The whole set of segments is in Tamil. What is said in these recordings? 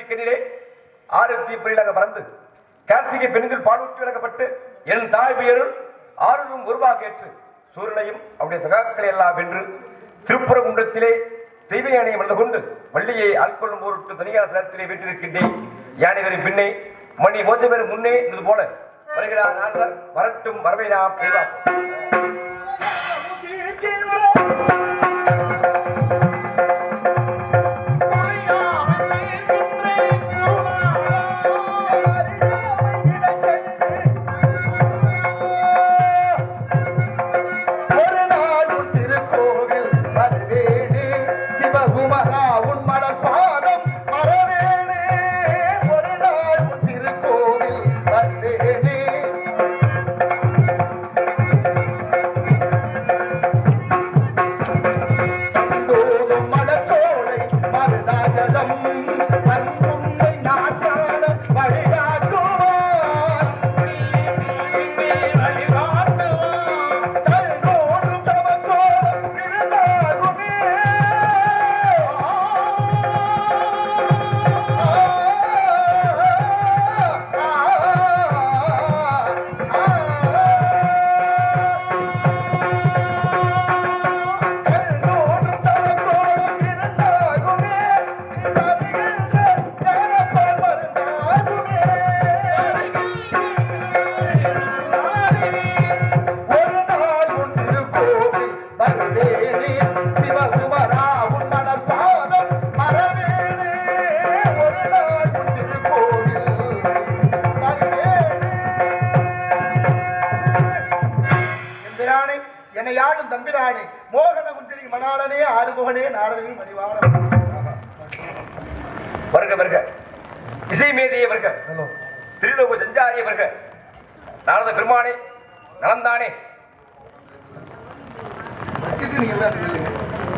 நெற்றிக்கண்ணிலே ஆறு தீப்பொறிகளாக பறந்து கார்த்திகை பெண்கள் பாலூற்றி வழங்கப்பட்டு என் தாய் பெயருள் ஆறும் ஒருவாக ஏற்று சூரியனையும் அவருடைய சகாக்களை எல்லாம் வென்று திருப்புறகுன்றத்திலே தெய்வ யானையை மனது கொண்டு வள்ளியை ஆட்கொள்ளும் பொருட்டு தனியார் சலத்திலே வீட்டிருக்கின்றேன். யானைகளின் பின்னே மணி மோசமேறு முன்னே என்பது போல வருகிறார் நால்வர் வரட்டும் வரவை நாம் செய்வார். தம்பிரானே மோகன குஞ்சரி மணாளனே ஆறுமுகனே நாடகமே மணிவாள வருக வருக இசை மேதையே வருக திரிலோக சஞ்சாரியே வருக நாரத பெருமானே நலந்தானே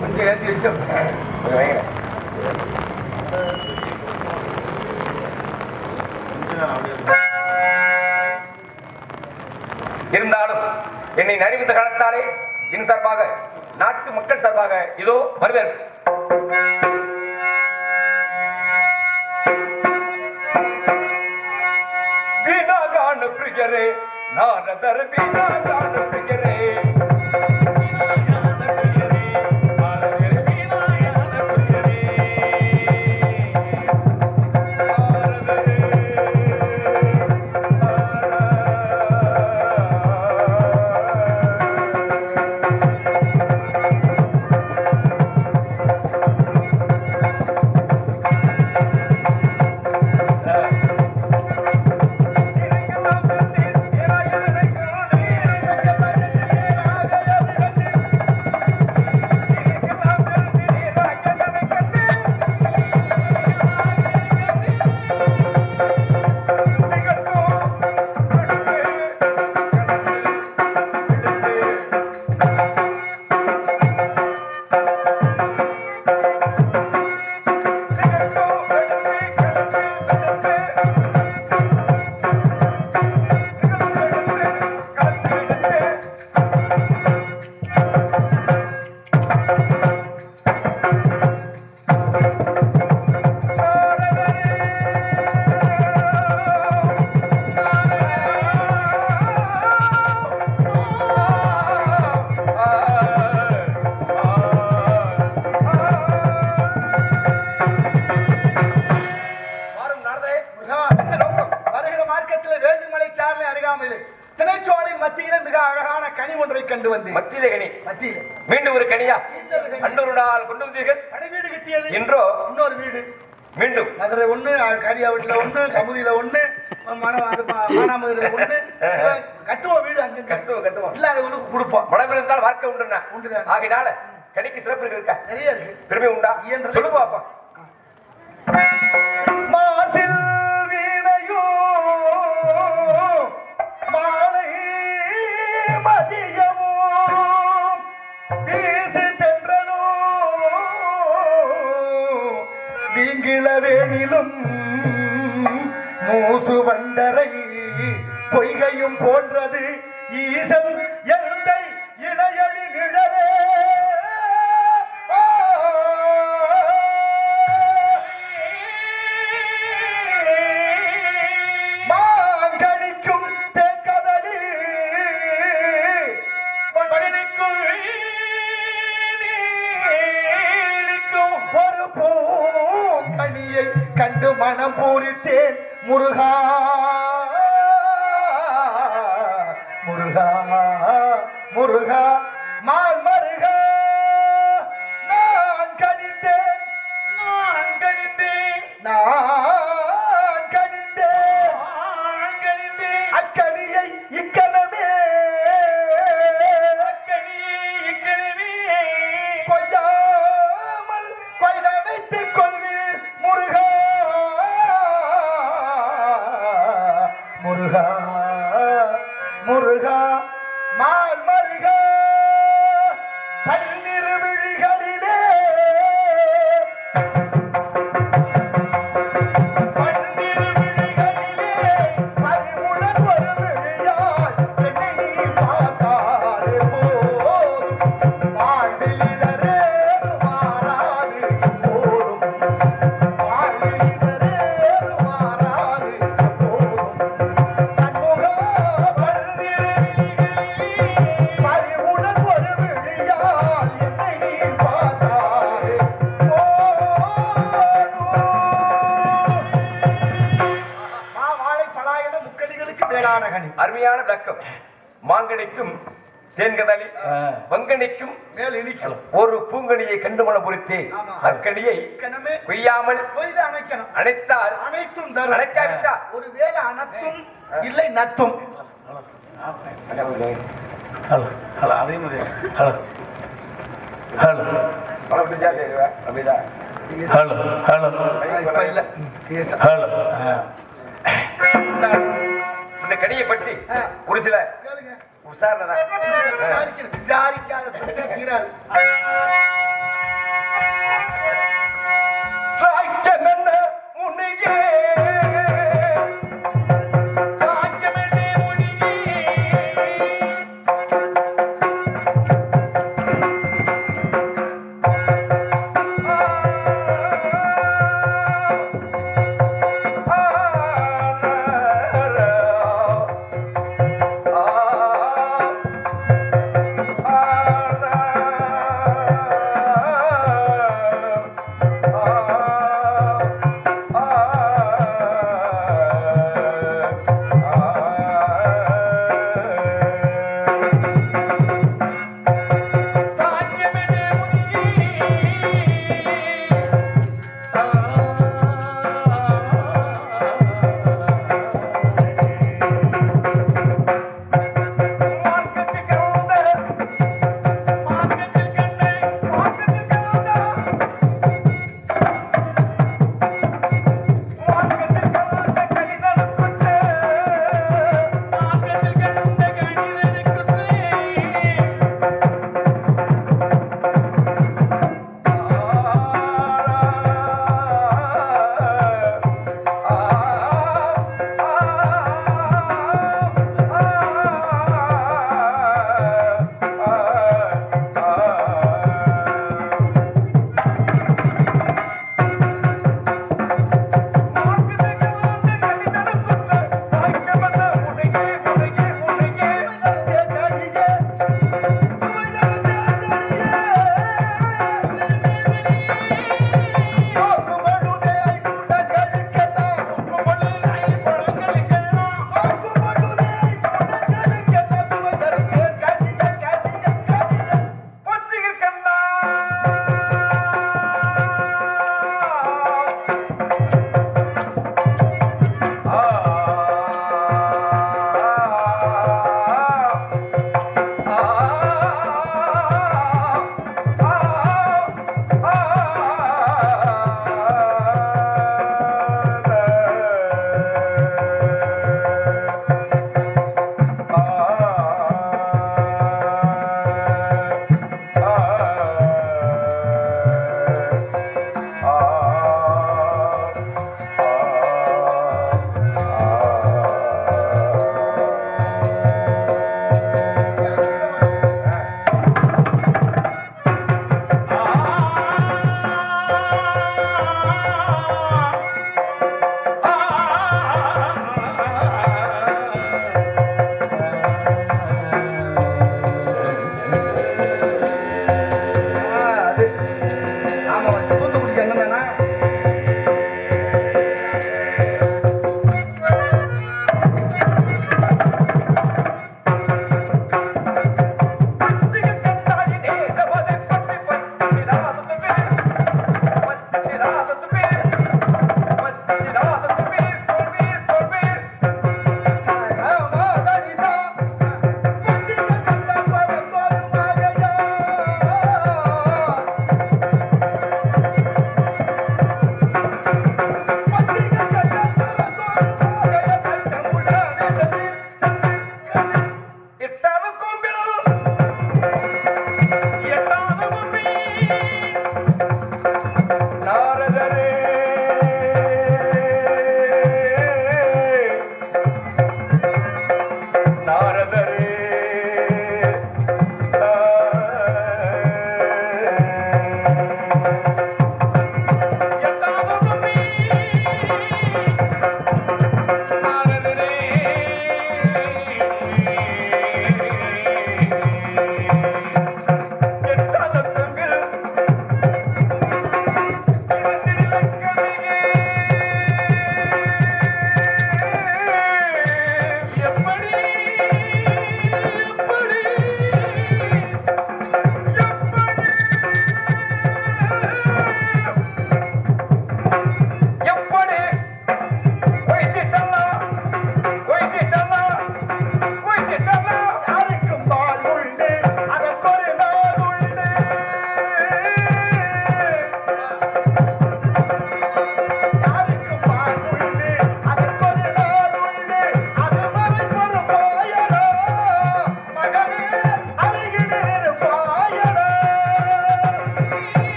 கொஞ்சம் ஏற்றி வச்சு இருந்தாலும் என்னை நடிவித்த காலத்தாலே என் சார்பாக நாட்டு மக்கள் சார்பாக இதோ வருவேன். வீணாகான பிரியரே நாரதர் வீணாகான பிரியரே மீண்டும் ஒரு கனியா அன்றொரு நாள் கொண்டு வந்தீர்கள். வீடு கட்டியது என்றோ இன்னொரு வீடு மீண்டும் அதுல ஒண்ணு கரியா வீட்டுல ஒண்ணு கமுதியில ஒண்ணு மானாமதுல ஒண்ணு கட்டுவோம். வீடு அங்க கட்டுவோம் இல்ல அது ஒண்ணு கொடுப்போம். மழை இருந்தால் வாழ்க்கை உண்டுன்னா உண்டுதான். ஆகினால கனிக்கு சிறப்பு இருக்கா நிறைய இருக்கு. பெருமை உண்டா சொல்லு பாப்பா. மாசில் வீணையோ மாலை மதியமோ வீசு தென்றலோ வீங்கிளவேனிலும் மூசு வண்டரை பொய்கையும் போன்றது ஈசன் எந்தை இணையடி நிழவே. பூரித்தேன் முருகா முருகா முருகா மால் மருகா நான் கணித்தேன் நான் கணித்தேன் நான் கணித்தேன் நான் கணித்தேன் அக்கணியை இக்கணமே அக்கணியை இக்கணமே கொய்யாமல் கொய்தடைத்துக் கொள்வீர் முருகா முருகா முருகா மால் மருகா பன்னிரு விழிகளிலே பன்னிரு விழிகளிலே பரிமுடன் ஒரு விழியால் என்னை நீ பார்த்தாலே போதும் வாழ்விலிடரே மாறாது போதும் வாழ்விலிடரே மாறாது போதும் தன்முகா பன்னிரு பரிவுடன் ஒரு விழியால் என்னை நீ பார்த்தாலே மாவாழை பலாயன முக்கடிகளுக்கு மேலான கனி அருமையான விளக்கம். மாங்கனிக்கும் தேன்கதலி வங்கனிக்கும் மேல் இனிக்கும் ஒரு பூங்கனியை கண்டுமண பொறுத்தே ஆமா. அக்கனியை கணமே கொய்யாமல் கொய்து அணைக்கணும் அணைத்தால் அனைத்தும் தரும் அணைக்காவிட்டா ஒரு வேளை அனத்தும் இல்லை நத்தும் ஹலோ ஹலோ அதே மாதிரி ஹலோ ஹலோ ஹலோ ஹலோ இப்ப இல்ல பேச ஹலோ இந்த கனியை பற்றி ஒரு சில கேளுங்க விசாரணை விசாரிக்காத பிரச்சனை தீராது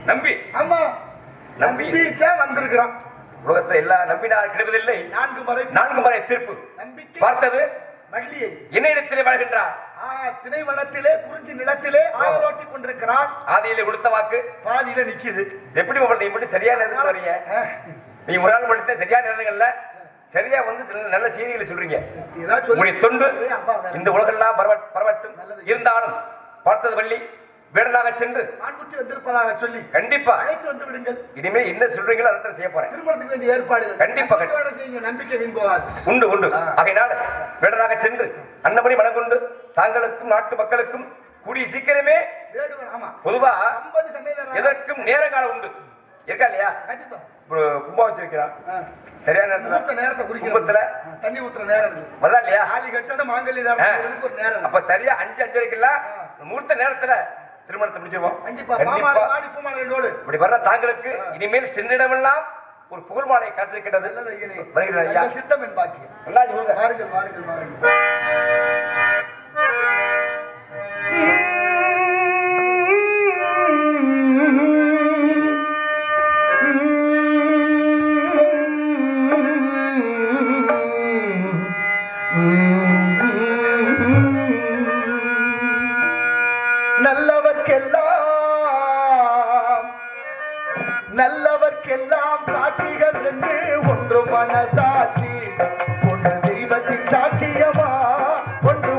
நம்பி ஆமா நம்பித்தான் வந்திருக்கிறான். உலகத்தில் எல்லா நம்பினார் கிடைப்பதில்லை. நான்கு முறை தீர்ப்பு நம்பிக்கை பார்த்தது. வள்ளியை என்னிடத்திலே வாழ்கின்றார். திணைவனத்திலே குறிஞ்சி நிலத்திலே ஆளோட்டி கொண்டிருக்கிறான். ஆதியிலே கொடுத்த வாக்கு பாதியில நிக்குது. எப்படி நீ மட்டும் சரியான நேரத்துக்கு வரீங்க? நீ ஒரு நாள் படித்த சரியான நேரங்கள்ல சரியா வந்து நல்ல செய்திகளை சொல்றீங்க. உங்களுடைய தொண்டு இந்த உலகெல்லாம் பரவட்டும். இருந்தாலும் பார்த்தது வள்ளி வேடனாக சென்று வந்திருப்பதாக சொல்லி கண்டிப்பா அழைத்து வந்து விடுங்கள். இனிமே என்ன சொல்றீங்களோ அதை செய்ய போறேன். திருமணத்துக்கு வேண்டிய ஏற்பாடு கண்டிப்பா நம்பிக்கை வீண்போகாது. உண்டு உண்டு. ஆகையினால் வேடனாக சென்று அன்னபடி மனம் கொண்டு தாங்களுக்கும் நாட்டு மக்களுக்கும் கூடிய சீக்கிரமே பொதுவா எதற்கும் நேர காலம் உண்டு இருக்கா இல்லையா? கும்பாபிஷேகம் வைக்கிறான் சரியான நேரத்தை கும்பத்துல தண்ணி ஊத்துற நேரம் வரா இல்லையா? ஆளி கட்டணும் மாங்கல்ய ஒரு நேரம். அப்ப சரியா 5:05 முகூர்த்த நேரத்துல திருமணத்தை முடிச்சிருவோம். இப்படி வர்ற தாங்களுக்கு இனிமேல் சென்னிடமெல்லாம் ஒரு புகழ் மாலை காத்திருக்கிறது. சித்தம் என் பாக்கியம். வாருங்கள் வாருங்கள் வாருங்கள். நல்லவர்க்கெல்லாம் சாட்சிகள் என்று ஒன்று மனசாட்சி, ஒன்று தெய்வத்தின் சாட்சியமா, ஒன்று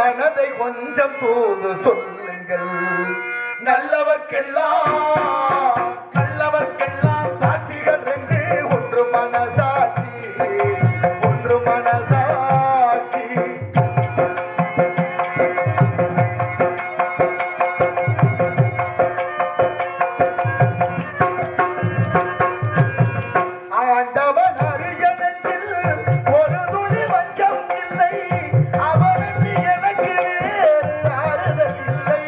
மனதை கொஞ்சம் தூது சொல்லுங்கள். நல்லவர்க்கெல்லாம் சாட்சிகள் ரெண்டு, ஒன்று மனசாட்சி, ஒன்று மனசாட்சி. ஆண்டவன் அறிய நெஞ்சில் ஒரு துளி வஞ்சம் இல்லை, அவனுக்கு எனக்கு வேறு ஆறுதல் இல்லை.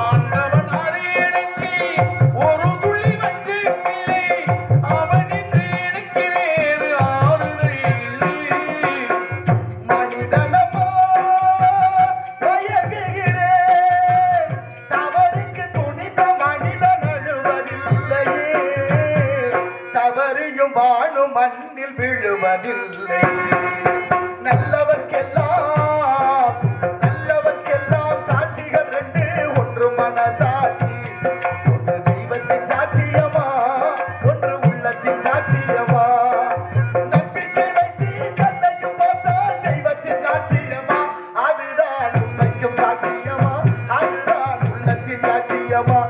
ஆண்டவன் அறிய நெஞ்சில் ஒரு துளி வஞ்சம் இல்லை, அவனுக்கு எனக்கு வேறு ஆறுதல் இல்லை. மனிதனமோ மயங்குகிறேன், தவறுக்கு துணிந்த மனிதன் அழுவதில்லையே, தவறியும் வாழும் மண்ணில் விழுவதில்லை. நல்லவர்க்கெல்லாம் சாட்சிகள் ரெண்டு, ஒன்று மனசாட்சி, ஒன்று தெய்வத்தின் சாட்சியமா, ஒன்று உள்ளத்தின் சாட்சியமா. நம்பிக்கை வைத்து கல்லையும் பார்த்தால் தெய்வத்தின் சாட்சியமா, அதுதான் உண்மைக்கும் சாட்சியமா, அதுதான் உள்ளத்தின் சாட்சியமா.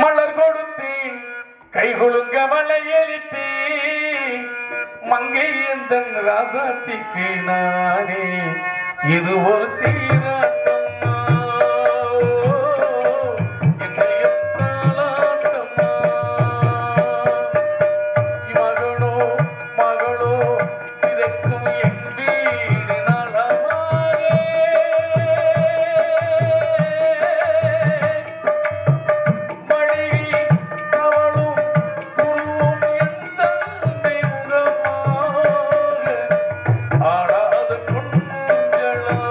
மலர் கொடுத்தேன் கை குலுங்க மலையெழுத்தேன், மங்கை எந்தன் ராசாத்திக்கு நானே இது ஒரு சீராட்டம்மா, என்னைய தாலாட்டம்மா. மகளோ மகளோ இதற்கும் என் வீடு நலமாயே, மழையில் அவளும் உருவும் என் தந்தை உறவாக ஆடாத கொண்களானே.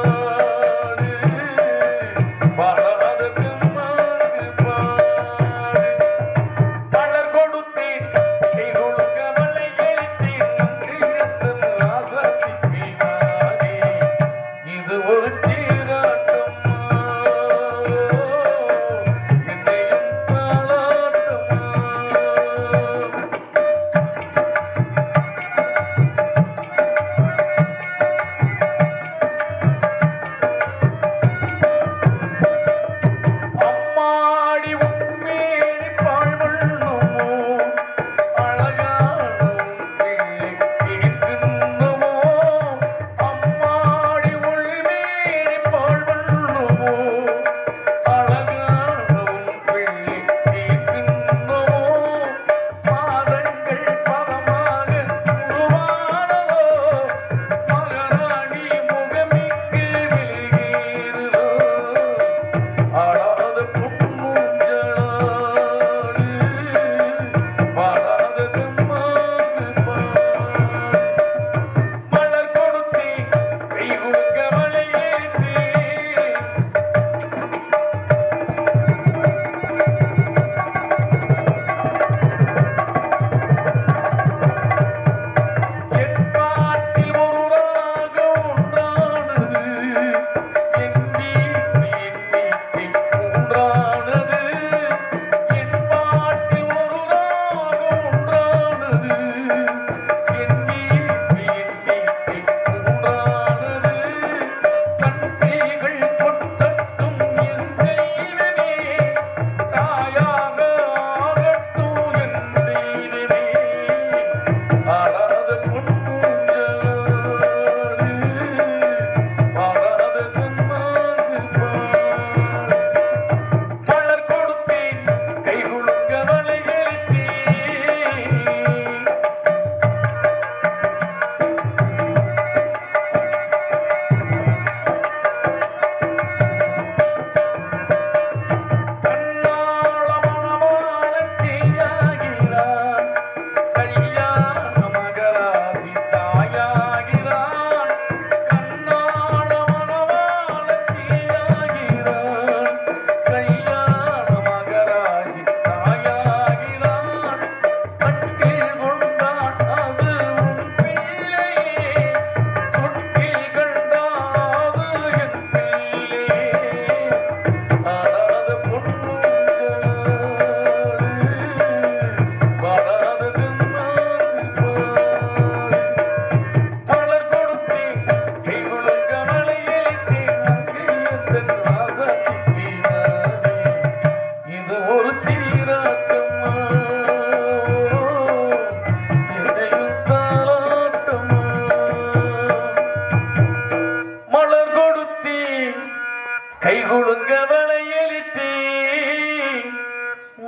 கைகுலுங்க வளையலிட்டே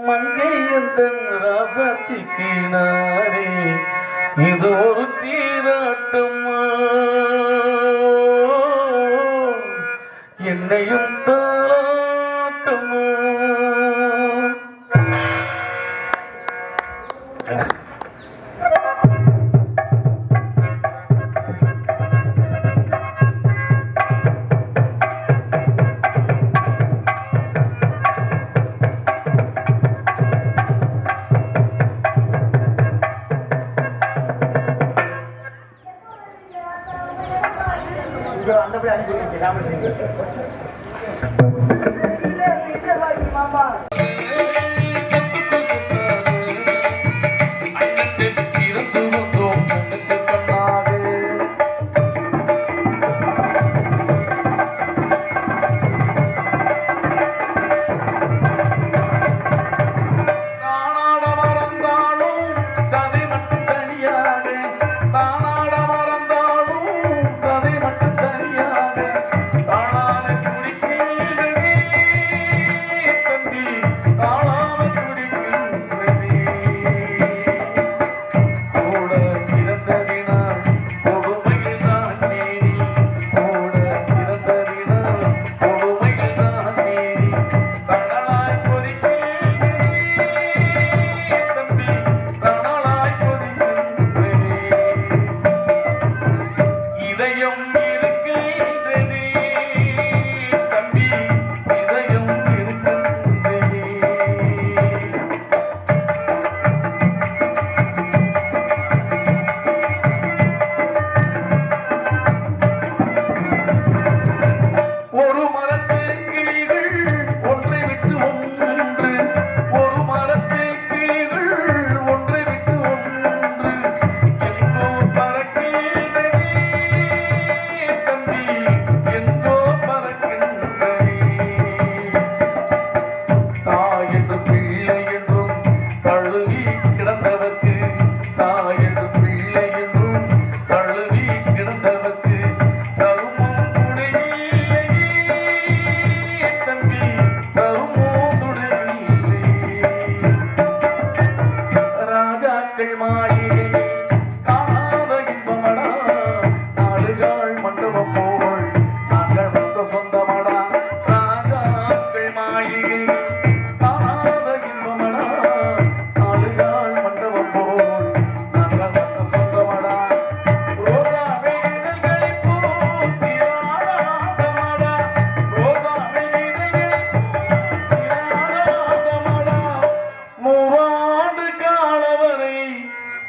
மங்கை எந்த ராசாத்திக்கு நானே இது ஒரு தீராட்டமா என்னையும் தாராட்டமா. அந்த போய் அனுப்பி ராமலிங்க மாமா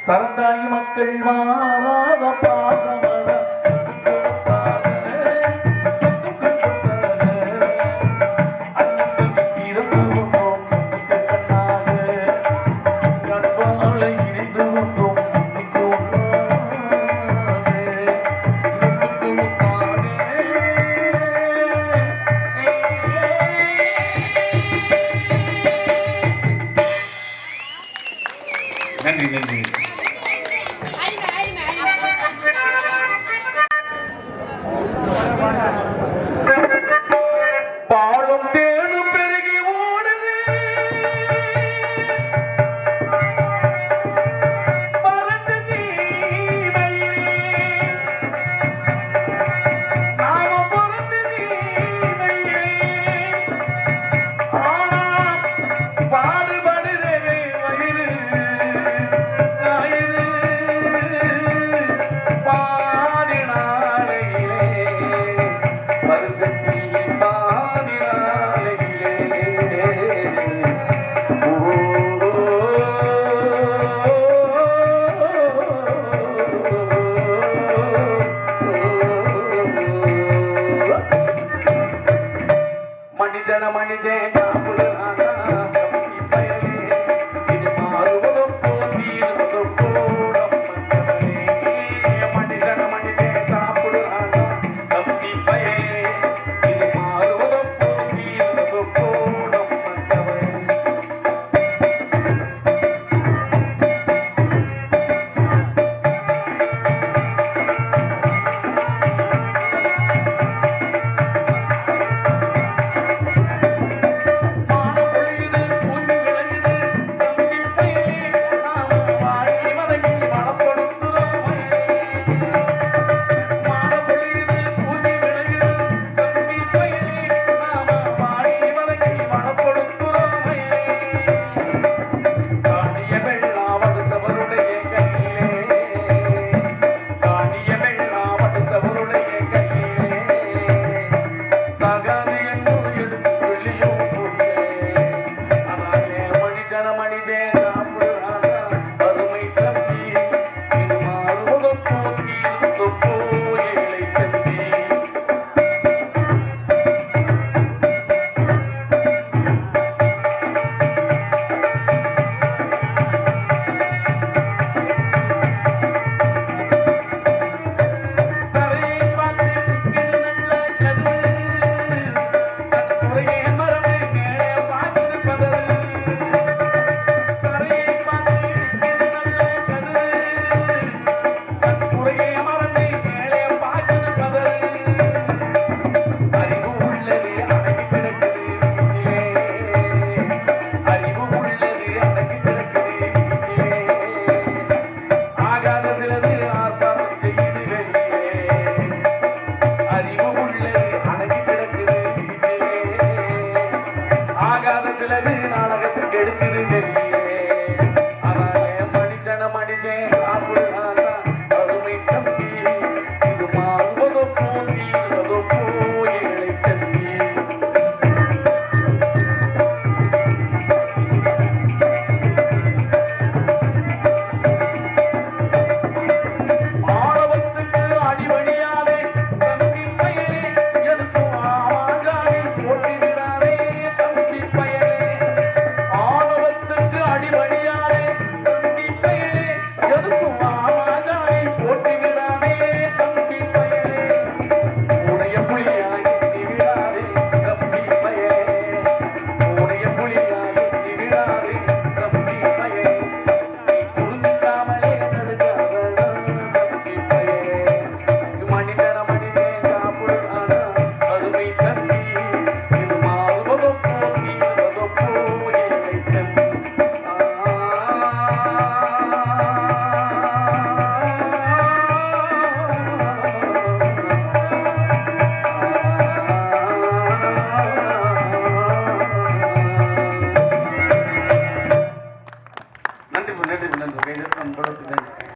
சரந்தாய் மக்கள் மாறாத பாதமர நன்றி நன்றி. பாலும் தேனும் பெருகி ஓடுது பறந்து ஜீவையிலே நாமும் பறந்து ஜீவையிலே ஆனா பாடுபடுதே வயிறு ஞாயிறு பாடினாலையிலே பரிசத்தி மனிதன மனிதே விலகு நாடகத்துக்கு எடுக்குது தெரியலே அவன் மனுஷன மனுஷன் சாப்பிடுறானா அருமை தம்பி இது மாறுவதோ தீர்வதோ ஏழை தம்பி ஆணவத்துக்கு அடிபணியாதே தம்பி பயலே எதுக்கும் ஆவாஜாவை போட்டிவிடாதே தம்பி பயலே ஆணவத்துக்கு அடிபணியாதே தம்பி பயலே எதுக்கும் ஆவாஜாவை போட்டிவிடாதே தம்பி பயலே உடைய புலியாய் விடாதே தம்பி பயலே உடைய புலியாய் விடாதே தம்பி பயலே நீ புரிஞ்சிக்காமலே நடுக்காத தம்பி பயலே மனிதன மனிதன் சாப்பிடுறானா அருமை தம்பி இது மாறுவதோ தீர்வதோ ஏழை தம்பி நன்றி நன்றி நன்றி நன்றி